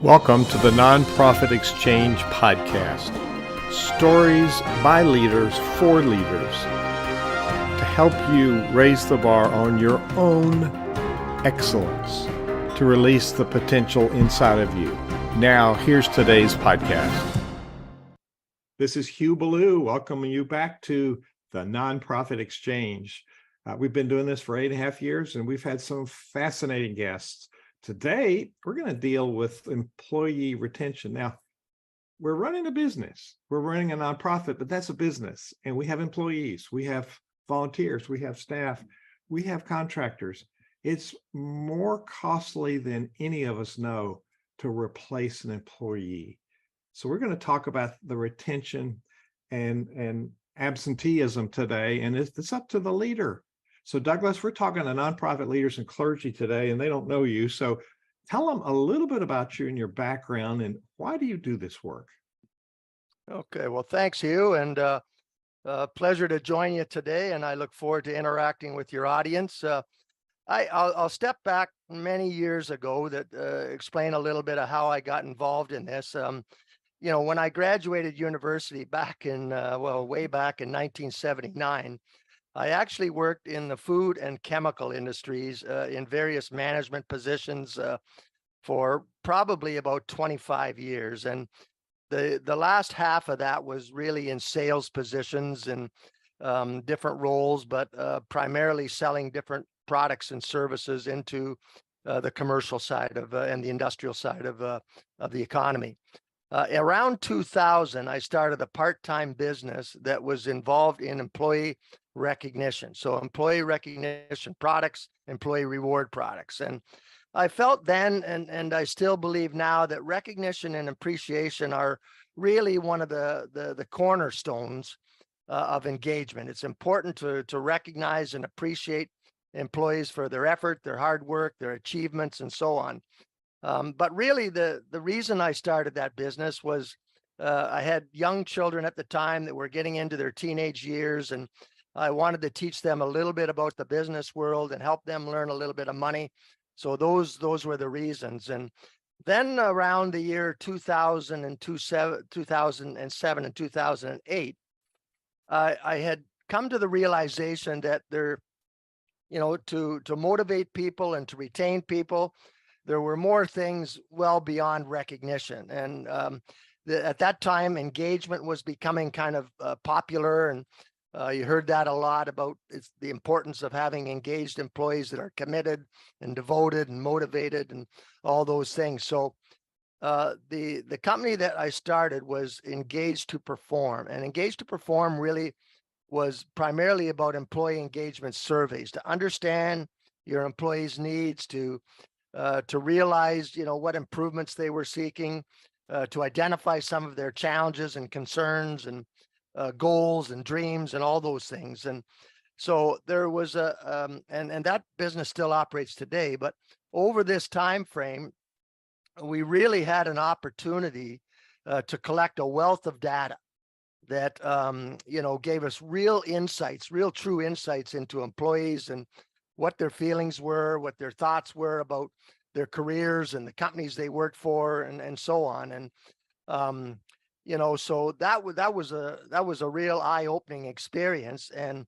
Welcome to the Nonprofit Exchange Podcast. Stories by leaders for leaders to help you raise the bar on your own excellence, to release the potential inside of you. Now, here's today's podcast. This is Hugh Ballou, welcoming you back to the Nonprofit Exchange. We've been doing this for 8.5 years, and we've had some fascinating guests. Today, we're going to deal with employee retention. Now, we're running a business. We're running a nonprofit, but that's a business. And we have employees, we have volunteers, we have staff, we have contractors. It's more costly than any of us know to replace an employee. So we're going to talk about the retention and absenteeism today, and it's up to the leader. So Douglas, we're talking to nonprofit leaders and clergy today, and they don't know you. So tell them a little bit about you and your background, and why do you do this work? Okay, well, thanks, Hugh, and pleasure to join you today, and I look forward to interacting with your audience. I'll step back many years ago that explain a little bit of how I got involved in this. When I graduated university back in, way back in 1979, I actually worked in the food and chemical industries in various management positions for probably about 25 years. And the last half of that was really in sales positions and different roles, but primarily selling different products and services into the commercial side of and the industrial side of the economy. Around 2000, I started a part-time business that was involved in employee recognition. So employee recognition products, employee reward products. And I felt then, and I still believe now, that recognition and appreciation are really one of the cornerstones of engagement. It's important to recognize and appreciate employees for their effort, their hard work, their achievements, and so on. But really, the reason I started that business was I had young children at the time that were getting into their teenage years, and I wanted to teach them a little bit about the business world and help them learn a little bit of money. So those were the reasons. And then around the year 2007 and 2008, I had come to the realization that to motivate people and to retain people, there were more things well beyond recognition. And at that time, engagement was becoming kind of popular, and you heard that a lot about the importance of having engaged employees that are committed and devoted and motivated and all those things. So the company that I started was Engaged to Perform, and Engaged to Perform really was primarily about employee engagement surveys to understand your employees' needs, to realize what improvements they were seeking, to identify some of their challenges and concerns and goals and dreams and all those things. And so there was and that business still operates today, but over this time frame, we really had an opportunity to collect a wealth of data that gave us real true insights into employees and what their feelings were, what their thoughts were about their careers and the companies they worked for, and so on. And so that was a real eye-opening experience. And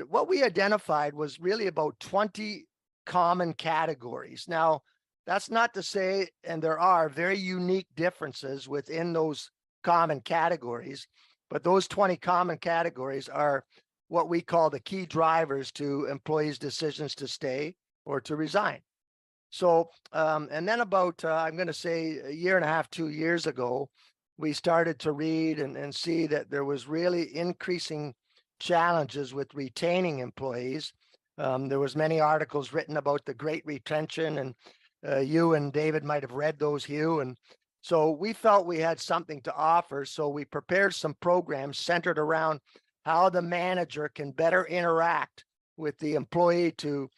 what we identified was really about 20 common categories. Now, that's not to say, and there are very unique differences within those common categories, but those 20 common categories are what we call the key drivers to employees' decisions to stay or to resign. So, and then about, I'm going to say a year and a half, 2 years ago, we started to read and see that there was really increasing challenges with retaining employees. There was many articles written about the great retention, and you and David might have read those, Hugh. And so we felt we had something to offer. So we prepared some programs centered around how the manager can better interact with the employee to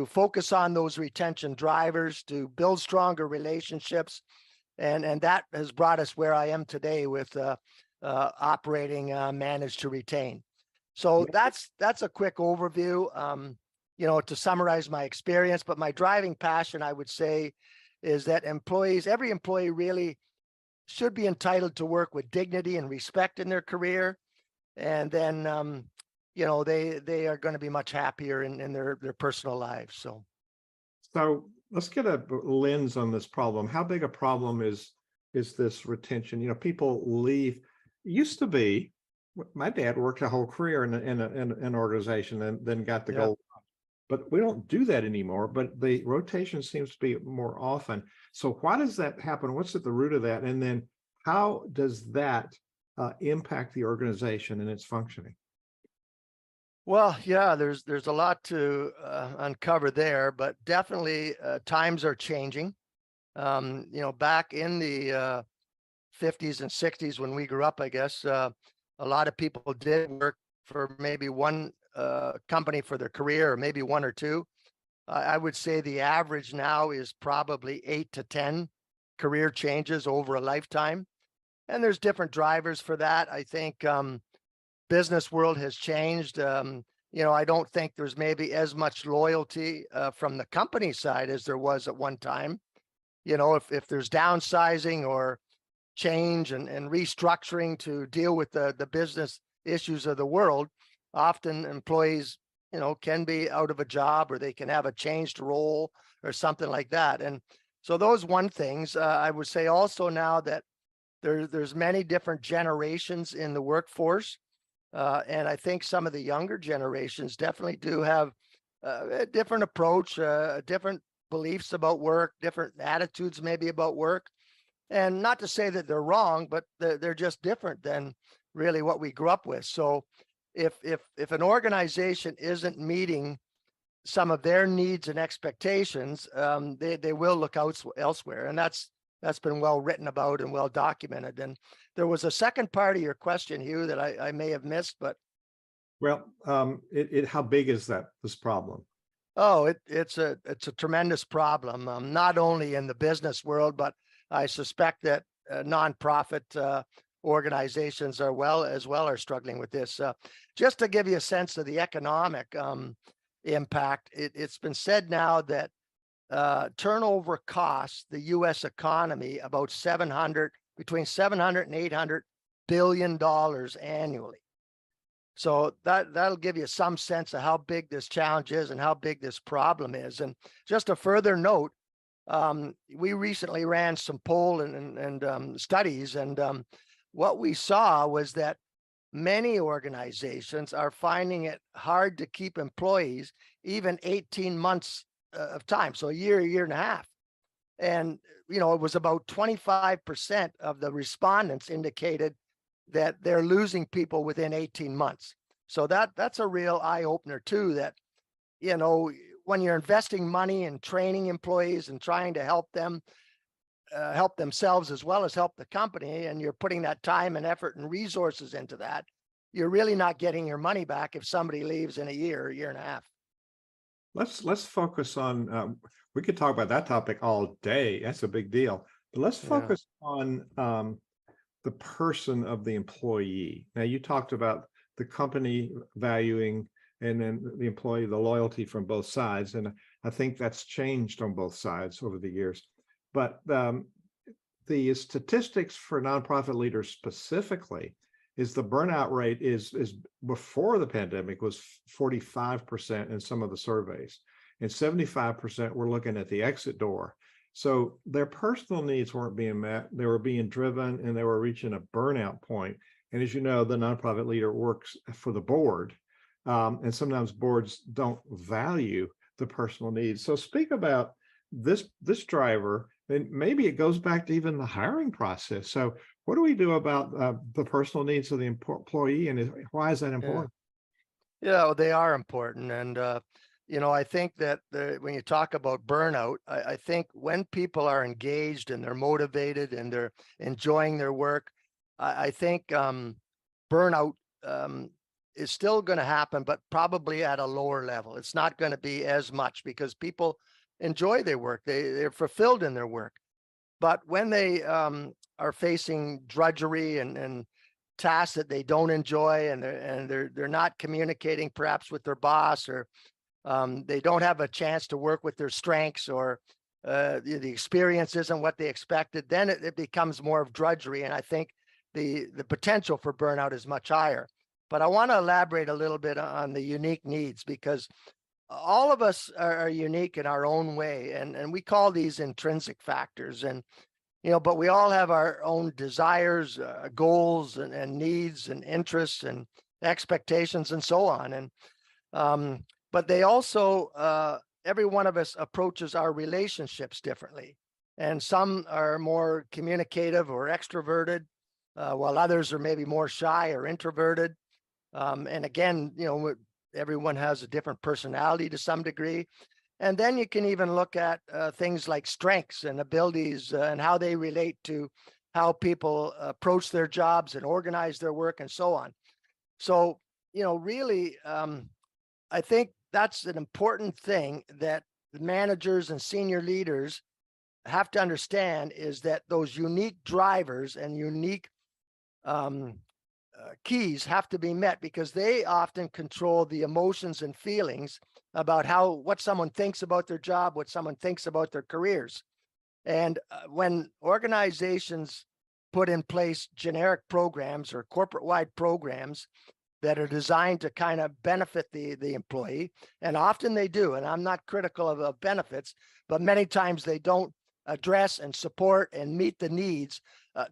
focus on those retention drivers, to build stronger relationships. And that has brought us where I am today with operating Manage to Retain. So that's a quick overview, to summarize my experience. But my driving passion, I would say, is that every employee really should be entitled to work with dignity and respect in their career. And then, they are going to be much happier in their personal lives. So let's get a lens on this problem. How big a problem is this retention? People leave. It used to be, my dad worked a whole career in an organization and then got the Yeah. gold. But we don't do that anymore. But the rotation seems to be more often. So why does that happen? What's at the root of that? And then how does that impact the organization and its functioning? Well, yeah, there's a lot to uncover there, but definitely times are changing. Back in the 50s and 60s when we grew up, I guess, a lot of people did work for maybe one company for their career, or maybe one or two. I would say the average now is probably 8 to 10 career changes over a lifetime. And there's different drivers for that. I think business world has changed. I don't think there's maybe as much loyalty from the company side as there was at one time. If there's downsizing or change and restructuring to deal with the business issues of the world, often employees, can be out of a job, or they can have a changed role or something like that. And so those one things. I would say also now that there's many different generations in the workforce. And I think some of the younger generations definitely do have a different approach, different beliefs about work, different attitudes maybe about work. And not to say that they're wrong, but they're just different than really what we grew up with. So if an organization isn't meeting some of their needs and expectations, they will look elsewhere. And that's been well written about and well documented. And there was a second part of your question, Hugh, that I may have missed, but Well, how big is this problem? oh, it's a tremendous problem, not only in the business world, but I suspect that nonprofit organizations are struggling with this. Just to give you a sense of the economic impact, it's been said now that turnover costs the U.S. economy about between 700 and 800 billion dollars annually. So that'll give you some sense of how big this challenge is and how big this problem is. And just a further note, we recently ran some poll and studies, and what we saw was that many organizations are finding it hard to keep employees even 18 months of time, so a year and a half. And it was about 25% of the respondents indicated that they're losing people within 18 months. So that's a real eye opener too, that, when you're investing money in training employees and trying to help them help themselves as well as help the company, and you're putting that time and effort and resources into that, you're really not getting your money back if somebody leaves in a year and a half. Let's focus on, we could talk about that topic all day. That's a big deal. But let's Yeah. focus on the person of the employee. Now, you talked about the company valuing and then the employee, the loyalty from both sides. And I think that's changed on both sides over the years. But the statistics for nonprofit leaders specifically is the burnout rate is before the pandemic was 45% in some of the surveys, and 75% were looking at the exit door. So their personal needs weren't being met. They were being driven and they were reaching a burnout point. And as you know, the nonprofit leader works for the board. And sometimes boards don't value the personal needs. So speak about this driver, and maybe it goes back to even the hiring process. So what do we do about the personal needs of the employee, and why is that important? Yeah, well, they are important. And, I think that when you talk about burnout, I think when people are engaged and they're motivated and they're enjoying their work, I think burnout is still going to happen, but probably at a lower level. It's not going to be as much because people enjoy their work. They're fulfilled in their work. But when they are facing drudgery and tasks that they don't enjoy, and they're not communicating perhaps with their boss, or they don't have a chance to work with their strengths, or the experience isn't what they expected, then it becomes more of drudgery. And I think the potential for burnout is much higher. But I want to elaborate a little bit on the unique needs, because all of us are unique in our own way. And we call these intrinsic factors. And, but we all have our own desires, goals, and needs and interests and expectations and so on. And, but they also, every one of us approaches our relationships differently. And some are more communicative or extroverted, while others are maybe more shy or introverted. And again, everyone has a different personality to some degree. And then you can even look at things like strengths and abilities and how they relate to how people approach their jobs and organize their work and so on. So, really, I think that's an important thing that the managers and senior leaders have to understand, is that those unique drivers and unique keys have to be met, because they often control the emotions and feelings about what someone thinks about their job, what someone thinks about their careers. And when organizations put in place generic programs or corporate-wide programs that are designed to kind of benefit the employee, and often they do, and I'm not critical of benefits, but many times they don't address and support and meet the needs,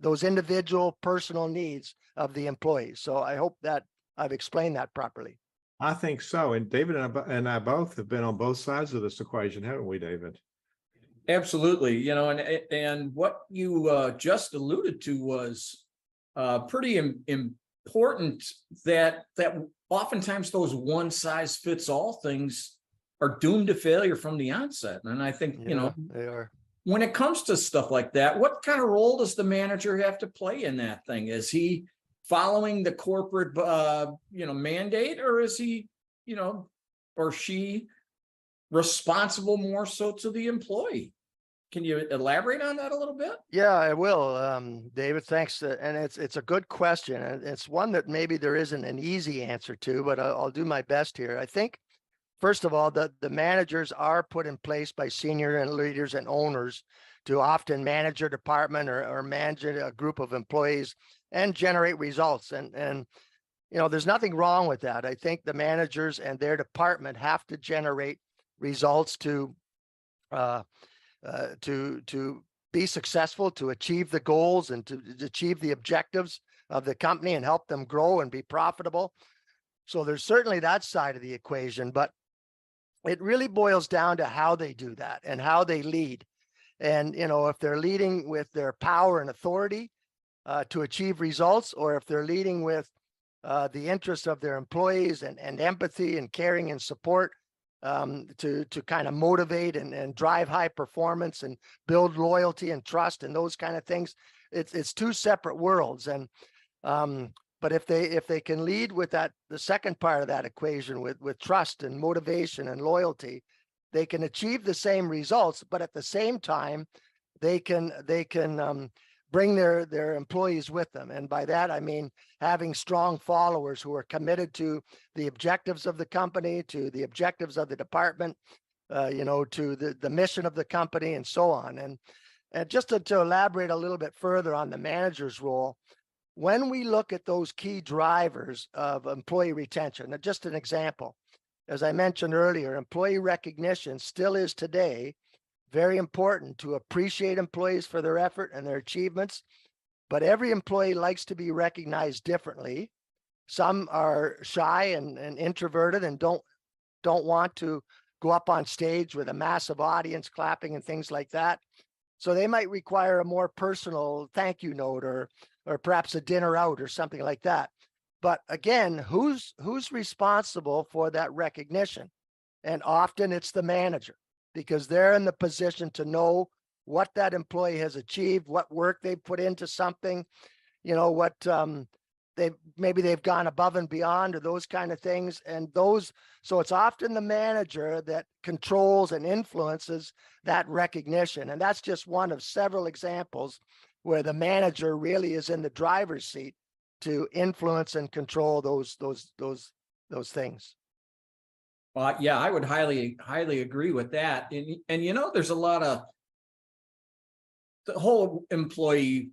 those individual personal needs of the employees. So I hope that I've explained that properly. I think so. And David and I both have been on both sides of this equation, haven't we, David? Absolutely. And what you just alluded to was pretty important, that oftentimes those one size fits all things are doomed to failure from the onset. And I think, they are. When it comes to stuff like that, what kind of role does the manager have to play in that thing? Is he following the corporate, mandate, or is he, or she responsible more so to the employee? Can you elaborate on that a little bit? Yeah, I will, David. Thanks. And it's a good question. And it's one that maybe there isn't an easy answer to, but I'll do my best here. I think, first of all, the managers are put in place by senior and leaders and owners to often manage a department or manage a group of employees and generate results. And there's nothing wrong with that. I think the managers and their department have to generate results to be successful, to achieve the goals and to achieve the objectives of the company and help them grow and be profitable. So there's certainly that side of the equation, but it really boils down to how they do that and how they lead. And, if they're leading with their power and authority to achieve results, or if they're leading with the interests of their employees and empathy and caring and support, to kind of motivate and drive high performance and build loyalty and trust and those kind of things. It's two separate worlds. And but if they can lead with the second part of that equation with trust and motivation and loyalty, they can achieve the same results, but at the same time, they can bring their employees with them. And by that, I mean having strong followers who are committed to the objectives of the company, to the objectives of the department, to the mission of the company and so on. And just to elaborate a little bit further on the manager's role, when we look at those key drivers of employee retention, just an example, as I mentioned earlier, employee recognition still is today very important to appreciate employees for their effort and their achievements, but every employee likes to be recognized differently. Some are shy and introverted and don't want to go up on stage with a massive audience clapping and things like that. So they might require a more personal thank you note or perhaps a dinner out or something like that. But again, who's responsible for that recognition? And often it's the manager, because they're in the position to know what that employee has achieved, what work they put into something, what they've gone above and beyond, or those kind of things. And so it's often the manager that controls and influences that recognition. And that's just one of several examples where the manager really is in the driver's seat to influence and control those things. Yeah, I would highly agree with that. And there's a lot of the whole employee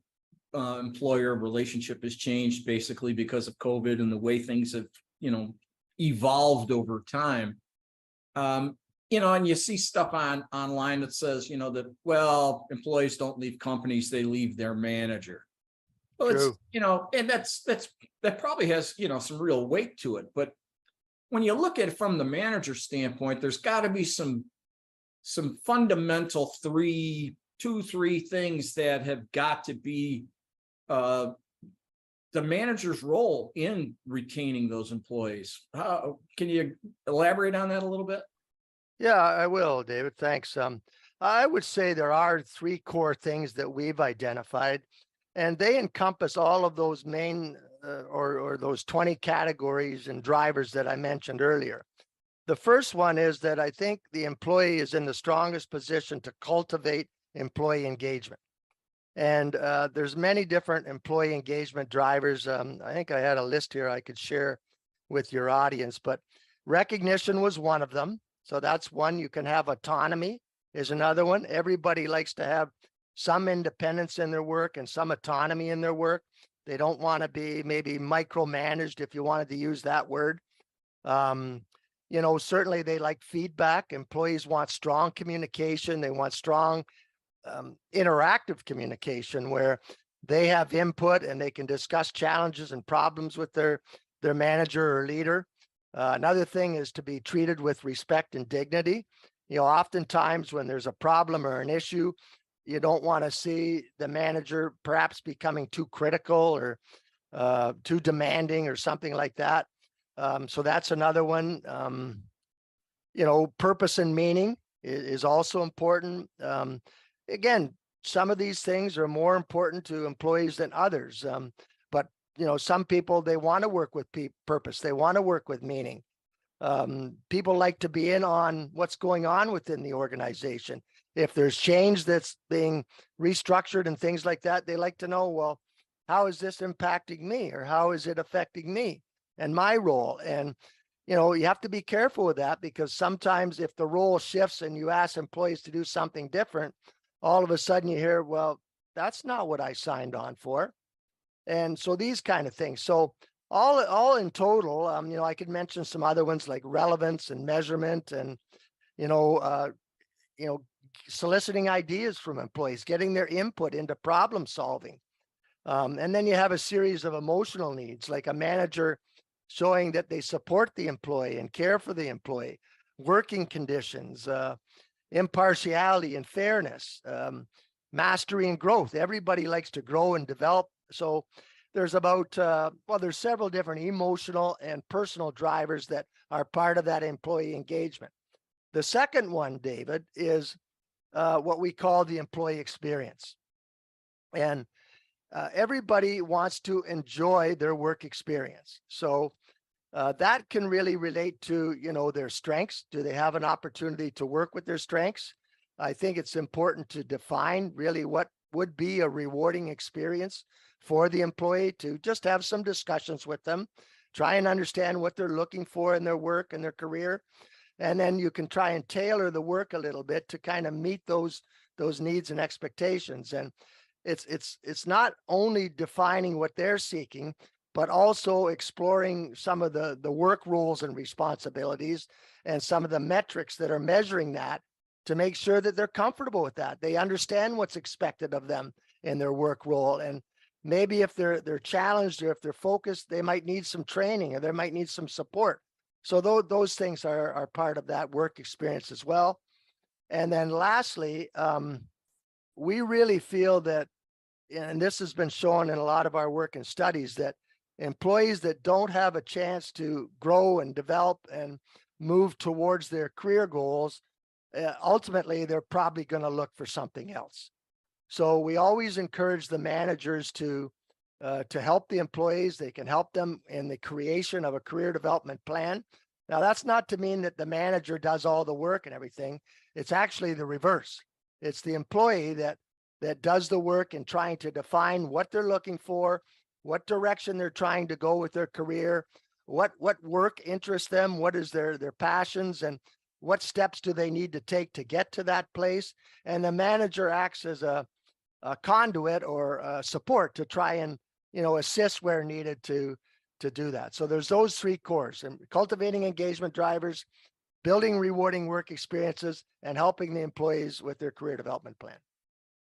employer relationship has changed basically because of COVID and the way things have, evolved over time. And you see stuff online that says, that, well, employees don't leave companies, they leave their manager. Well, True. and that probably has, some real weight to it. But when you look at it from the manager standpoint, there's got to be some fundamental two, three things that have got to be the manager's role in retaining those employees. Can you elaborate on that a little bit? Yeah, I will, David. Thanks. I would say there are three core things that we've identified, and they encompass all of those main or those 20 categories and drivers that I mentioned earlier. The first one is that I think the employee is in the strongest position to cultivate employee engagement. And there's many different employee engagement drivers. I think I had a list here I could share with your audience, but recognition was one of them. So that's one. You can have autonomy is another one. Everybody likes to have some independence in their work and some autonomy in their work. They don't want to be maybe micromanaged, if you wanted to use that word. Certainly they like feedback. Employees want strong communication. They want strong interactive communication where they have input and they can discuss challenges and problems with their manager or leader. Another thing is to be treated with respect and dignity. Oftentimes when there's a problem or an issue, you don't want to see the manager perhaps becoming too critical or too demanding or something like that. So that's another one. Purpose and meaning is also important. Again, some of these things are more important to employees than others. But some people, they want to work with purpose. They want to work with meaning. People like to be in on what's going on within the organization. If there's change that's being restructured and things like that, they like to know, well, how is this impacting me, or how is it affecting me and my role? And you have to be careful with that, because sometimes if the role shifts and you ask employees to do something different, all of a sudden you hear, well, that's not what I signed on for. And so these kind of things. So all in total, I could mention some other ones like relevance and measurement, and soliciting ideas from employees, getting their input into problem solving. And then you have a series of emotional needs, like a manager showing that they support the employee and care for the employee, working conditions, impartiality and fairness, mastery and growth. Everybody likes to grow and develop. So there's there's several different emotional and personal drivers that are part of that employee engagement. The second one, David, is what we call the employee experience. And everybody wants to enjoy their work experience. So that can really relate to, their strengths. Do they have an opportunity to work with their strengths? I think it's important to define really what would be a rewarding experience for the employee, to just have some discussions with them, try and understand what they're looking for in their work and their career. And then you can try and tailor the work a little bit to kind of meet those needs and expectations. And it's not only defining what they're seeking, but also exploring some of the work roles and responsibilities and some of the metrics that are measuring that, to make sure that they're comfortable with that. They understand what's expected of them in their work role. And maybe if they're challenged, or if they're focused, they might need some training, or they might need some support. So those things are part of that work experience as well. And then lastly, we really feel that, and this has been shown in a lot of our work and studies, that employees that don't have a chance to grow and develop and move towards their career goals, ultimately, they're probably going to look for something else. So we always encourage the managers to help the employees. They can help them in the creation of a career development plan. Now, that's not to mean that the manager does all the work and everything. It's actually the reverse. It's the employee that does the work in trying to define what they're looking for, what direction they're trying to go with their career, what work interests them, what is their passions, and what steps do they need to take to get to that place. And the manager acts as a conduit or support to try and, assist where needed to do that. So there's those three cores: and cultivating engagement drivers, building rewarding work experiences, and helping the employees with their career development plan.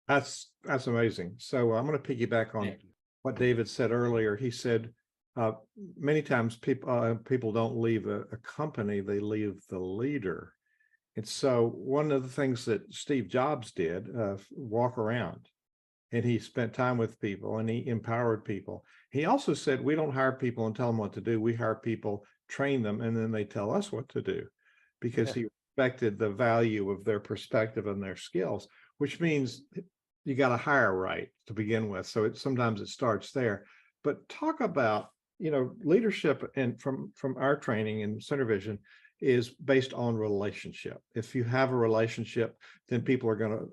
That's amazing. So I'm going to piggyback on what David said earlier. He said many times people don't leave a company, they leave the leader. And so one of the things that Steve Jobs did, walk around, and he spent time with people and he empowered people. He also said, we don't hire people and tell them what to do. We hire people, train them, and then they tell us what to do, because he respected the value of their perspective and their skills, which means you got to hire right to begin with. So sometimes it starts there. But talk about, leadership, and from our training in Center Vision is based on relationship. If you have a relationship, then people are going to,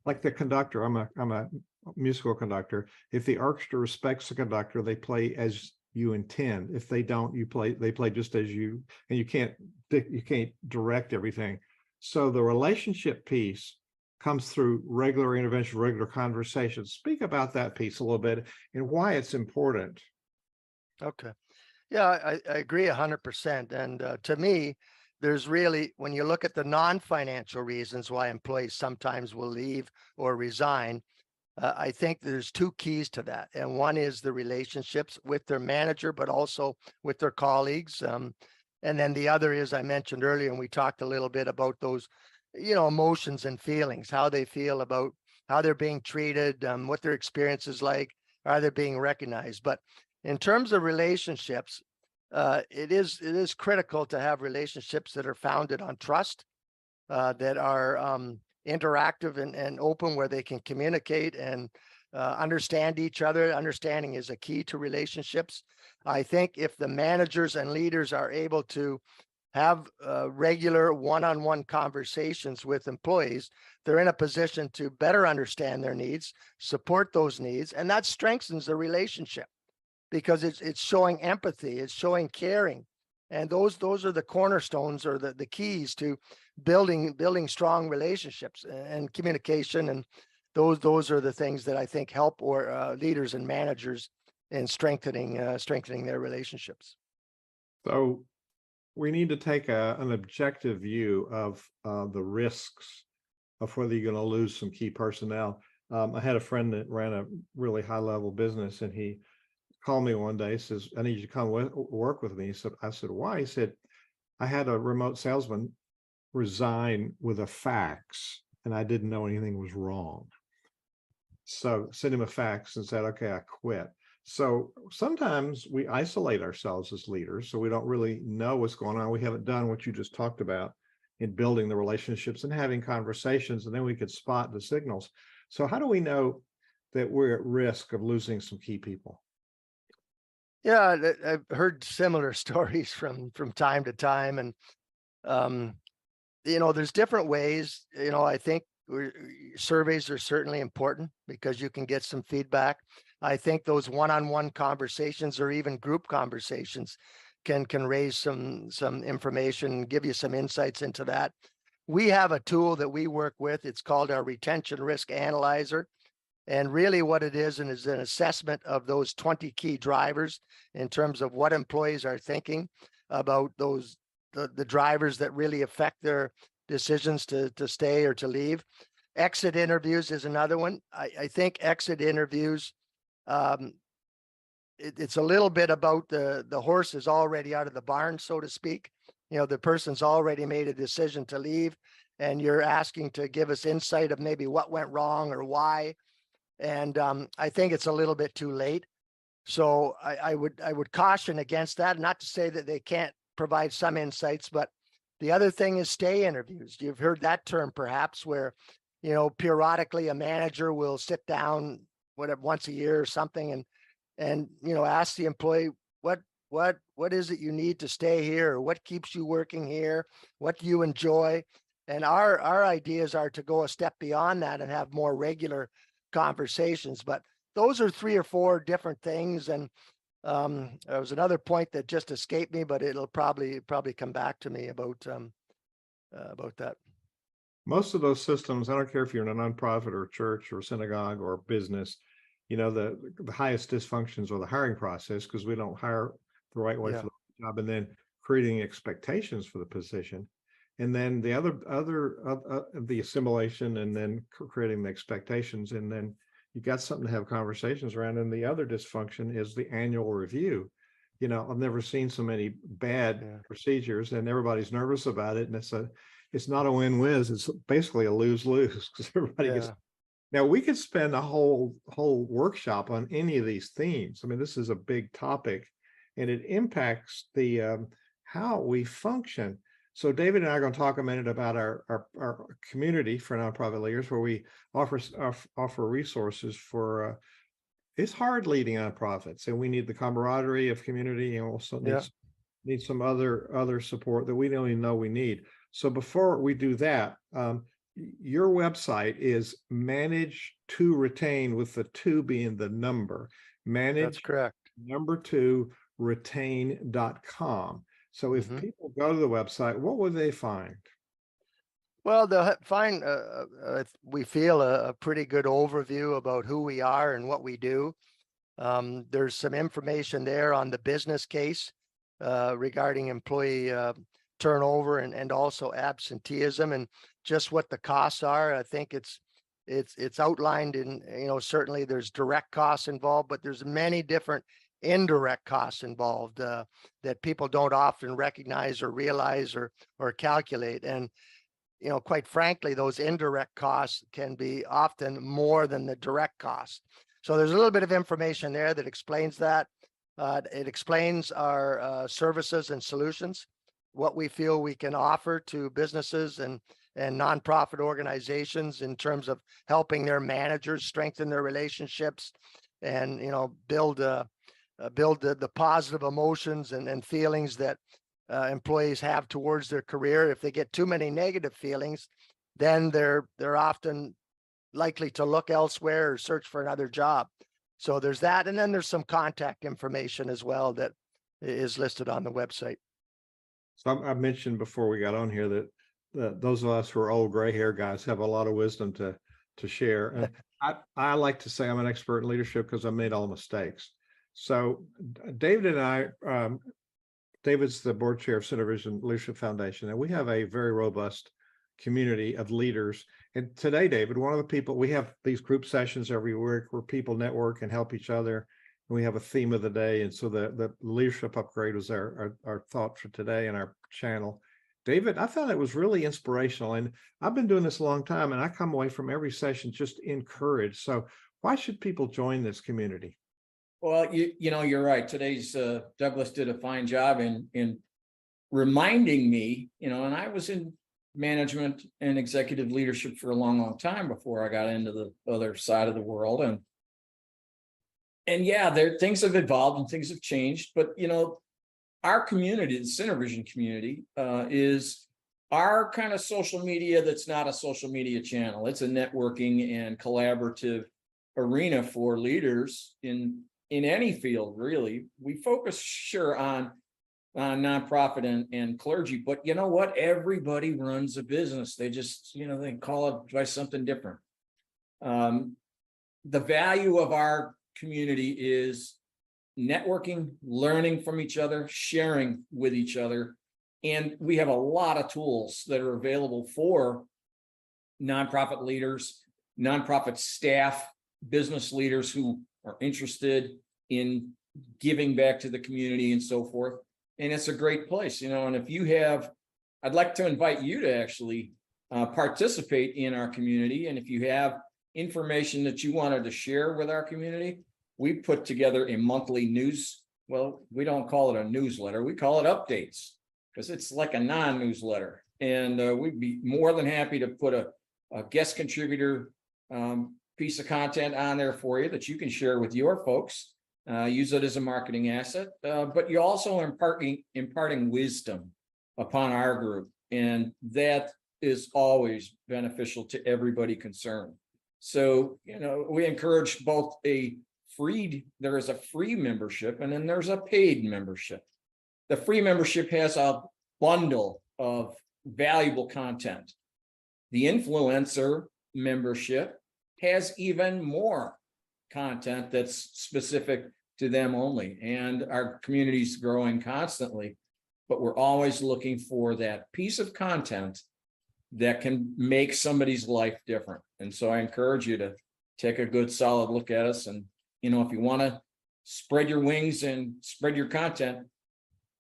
like the conductor. I'm a musical conductor. If the orchestra respects the conductor, they play as you intend. If they don't, they play just as you, and you can't direct everything. So the relationship piece comes through regular intervention, regular conversations. Speak about that piece a little bit and why it's important. Okay. Yeah, I agree 100%. And to me, there's really, when you look at the non-financial reasons why employees sometimes will leave or resign, I think there's two keys to that. And one is the relationships with their manager, but also with their colleagues. And then the other is, I mentioned earlier, and we talked a little bit about those, emotions and feelings, how they feel about how they're being treated, what their experience is like, are they being recognized? But in terms of relationships, it is critical to have relationships that are founded on trust, that are interactive and open, where they can communicate and understand each other. Understanding is a key to relationships. I think if the managers and leaders are able to have regular one-on-one conversations with employees, they're in a position to better understand their needs, support those needs, and that strengthens the relationship, because it's showing empathy, it's showing caring. And those are the cornerstones, or the keys to building strong relationships and communication. And those are the things that I think help leaders and managers in strengthening their relationships. So we need to take an objective view of the risks of whether you're going to lose some key personnel. I had a friend that ran a really high level business, and he called me one day, says, I need you to come work with me. I said, why? He said, I had a remote salesman resign with a fax, and I didn't know anything was wrong. So sent him a fax and said, okay, I quit. So sometimes we isolate ourselves as leaders, so we don't really know what's going on. We haven't done what you just talked about in building the relationships and having conversations, and then we could spot the signals. So how do we know that we're at risk of losing some key people? Yeah, I've heard similar stories from time to time, and there's different ways. I think surveys are certainly important, because you can get some feedback. I think those one-on-one conversations, or even group conversations, can raise some information, give you some insights into that. We have a tool that we work with. It's called our Retention Risk Analyzer. And really what it is an assessment of those 20 key drivers in terms of what employees are thinking about the drivers that really affect their decisions to stay or to leave. Exit interviews is another one. I think exit interviews, it's a little bit about the horse is already out of the barn, so to speak. The person's already made a decision to leave, and you're asking to give us insight of maybe what went wrong or why. And I think it's a little bit too late. So I would caution against that. Not to say that they can't provide some insights, but the other thing is stay interviews. You've heard that term perhaps, where periodically a manager will sit down once a year or something and ask the employee, what is it you need to stay here, or what keeps you working here, what do you enjoy? And our ideas are to go a step beyond that and have more regular conversations. But those are 3 or 4 different things. And there was another point that just escaped me, but it'll probably come back to me about that. most of those systems, I don't care if you're in a nonprofit or church or synagogue or business, the highest dysfunctions are the hiring process because we don't hire the right way Yeah. for the job, and then creating expectations for the position. And then the the assimilation, and then creating the expectations, and then you got something to have conversations around. And the other dysfunction is the annual review. I've never seen so many bad procedures, and everybody's nervous about it. And it's not a win-win. It's basically a lose-lose because everybody gets. Now we could spend a whole workshop on any of these themes. I mean, this is a big topic, and it impacts the how we function. So David and I are going to talk a minute about our community for nonprofit leaders, where we offer resources for. It's hard leading nonprofits, and we need the camaraderie of community, and also need some other support that we don't even know we need. So before we do that, your website is Manage to Retain, with the 2 being the number. That's correct. Number 2 retain.com. So if people go to the website, what would they find? Well, they'll find, we feel, a pretty good overview about who we are and what we do. There's some information there on the business case regarding employee turnover and also absenteeism, and just what the costs are. I think it's outlined in, certainly there's direct costs involved, but there's many different indirect costs involved that people don't often recognize or realize or calculate. And quite frankly, those indirect costs can be often more than the direct cost. So there's a little bit of information there that explains that. It explains our services and solutions, what we feel we can offer to businesses and nonprofit organizations in terms of helping their managers strengthen their relationships and, build the positive emotions and feelings that employees have towards their career. If they get too many negative feelings, then they're often likely to look elsewhere or search for another job. So there's that. And then there's some contact information as well that is listed on the website. So I mentioned before we got on here that those of us who are old gray hair guys have a lot of wisdom to share. And I like to say I'm an expert in leadership because I made all mistakes. So David and I, David's the board chair of Center Vision Leadership Foundation, and we have a very robust community of leaders. And today, David, one of the people, we have these group sessions every week where people network and help each other. And we have a theme of the day. And so the leadership upgrade was our thought for today in our channel. David, I found it was really inspirational. And I've been doing this a long time, and I come away from every session just encouraged. So why should people join this community? Well, you're right. Today's Douglas did a fine job in reminding me, and I was in management and executive leadership for a long time before I got into the other side of the world. And yeah, things have evolved and things have changed, but our community, the Center Vision community, is our kind of social media that's not a social media channel. It's a networking and collaborative arena for leaders in any field, really. We focus on nonprofit and clergy, but you know what? Everybody runs a business. They just, they call it by something different. The value of our community is networking, learning from each other, sharing with each other. And we have a lot of tools that are available for nonprofit leaders, nonprofit staff, business leaders who are interested in giving back to the community and so forth. And it's a great place, and if you have, I'd like to invite you to actually participate in our community. And if you have information that you wanted to share with our community, we put together a monthly we don't call it a newsletter, we call it updates, because it's like a non-newsletter. And we'd be more than happy to put a guest contributor piece of content on there for you that you can share with your folks. Use it as a marketing asset, but you also are imparting wisdom upon our group, and that is always beneficial to everybody concerned. So, we encourage both there is a free membership, and then there's a paid membership. The free membership has a bundle of valuable content. The influencer membership has even more content that's specific to them only. And our community's growing constantly, but we're always looking for that piece of content that can make somebody's life different. And so I encourage you to take a good solid look at us. And, you know, if you want to spread your wings and spread your content,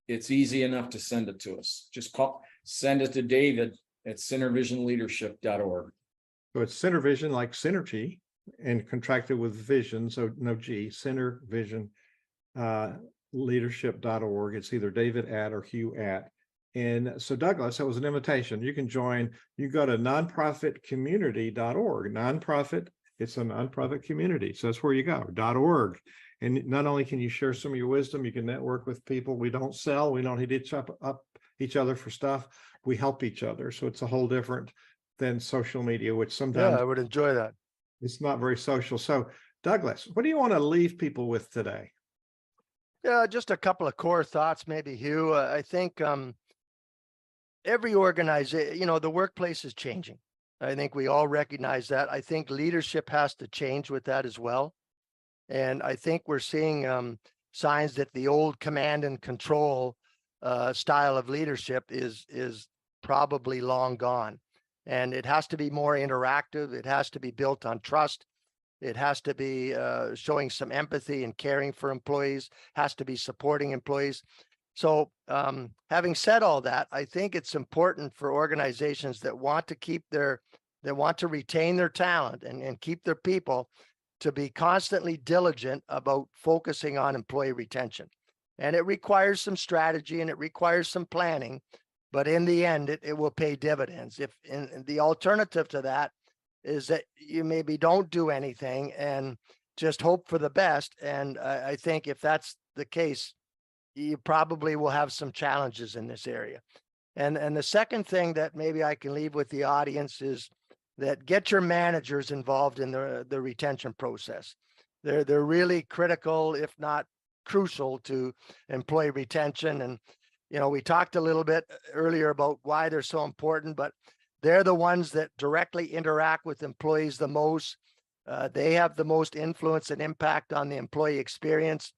it's easy enough to send it to us. Just send it to David at centervisionleadership.org. So it's Center Vision, like synergy, and contracted with vision, so no G, Center Vision leadership.org. It's either David at or Hugh at. And so Douglas, that was an invitation. You can join, you go to nonprofitcommunity.org. Nonprofit, it's a nonprofit community. So that's where you go, .org. And not only can you share some of your wisdom, you can network with people. We don't sell, we don't hit each other for stuff. We help each other. So it's a whole different than social media, which sometimes I would enjoy that. It's not very social. So Douglas, what do you want to leave people with today? Yeah, just a couple of core thoughts, maybe, Hugh. I think every organization, the workplace is changing. I think we all recognize that. I think leadership has to change with that as well. And I think we're seeing signs that the old command and control style of leadership is probably long gone. And it has to be more interactive. It has to be built on trust. It has to be showing some empathy and caring for employees, has to be supporting employees. So having said all that, I think it's important for organizations that want to retain their talent and keep their people to be constantly diligent about focusing on employee retention. And it requires some strategy and it requires some planning, but in the end, it will pay dividends. And the alternative to that is that you maybe don't do anything and just hope for the best. And I think if that's the case, you probably will have some challenges in this area. And the second thing that maybe I can leave with the audience is that get your managers involved in the retention process. They're really critical, if not crucial, to employee retention. And we talked a little bit earlier about why they're so important, but they're the ones that directly interact with employees the most. They have the most influence and impact on the employee experience.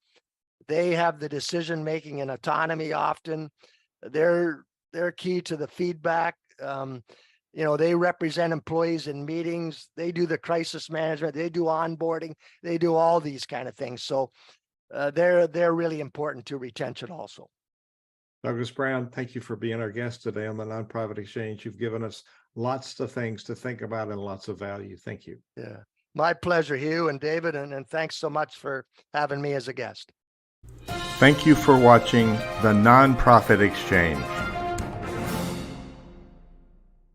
They have the decision-making and autonomy often. They're key to the feedback. They represent employees in meetings. They do the crisis management. They do onboarding. They do all these kind of things. So they're really important to retention also. Douglas Brown, thank you for being our guest today on the Nonprofit Exchange. You've given us lots of things to think about and lots of value. Thank you. Yeah, my pleasure, Hugh and David, and thanks so much for having me as a guest. Thank you for watching the Nonprofit Exchange.